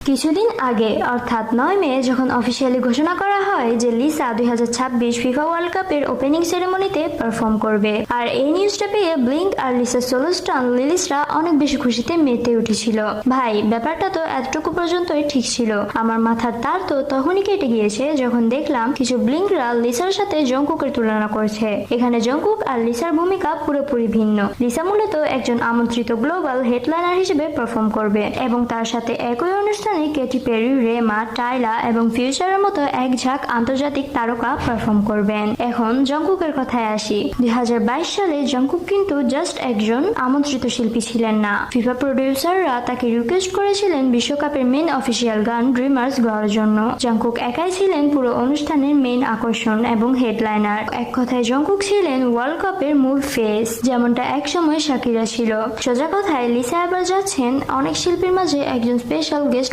কিছুদিন আগে অর্থাৎ 9 মে যখন অফিসিয়ালি ঘোষণা করা হয় যে লিসা 2026 ফিফা ওয়ার্ল্ড কাপের ওপেনিং সেরেমনিতে পারফর্ম করবে, আর এই নিউজটা পেয়ে ব্লিঙ্ক আর লিসা সোলস্টন লিলিসরা অনেক বেশি খুশিতে মেতে উঠেছিল। ভাই, ব্যাপারটা তো এতটুকু পর্যন্তই ঠিক ছিল। আমার মাথার তার তো তখনই কেটে গিয়েছে যখন দেখলাম কিছু ব্লিঙ্করা লিসার সাথে জংকুকের তুলনা করছে। এখানে জংকুক আর লিসার ভূমিকা পুরোপুরি ভিন্ন। লিসা মূলত একজন আমন্ত্রিত গ্লোবাল হেডলাইনার হিসেবে পারফর্ম করবে এবং তার সাথে একই অনুষ্ঠানে কেটি পেরি, রেমা, টাইলা এবং ফিউচারের মতো এক ঝাঁক আন্তর্জাতিক তারকা পারফর্ম করবেন। এখন জংকুকের কথায় আসি। 2022 সালে জংকুক কিন্তু জাস্ট একজন আমন্ত্রিত শিল্পী ছিলেন না। ফিফা প্রডিউসাররা তাকে রিকোয়েস্ট করেছিলেন বিশ্বকাপের মেন অফিসিয়াল গান ড্রিমার্স গাওয়ার জন্য। জংকুক একাই ছিলেন পুরো অনুষ্ঠানের মেইন আকর্ষণ এবং হেডলাইনার। এক কথায় জংকুক ছিলেন ওয়ার্ল্ড কাপের মূল ফেস, যেমনটা একসময় শাকিরা ছিল। সোজা কথায় লিসা এবার যাচ্ছেন অনেক শিল্পীর মাঝে একজন স্পেশাল গেস্ট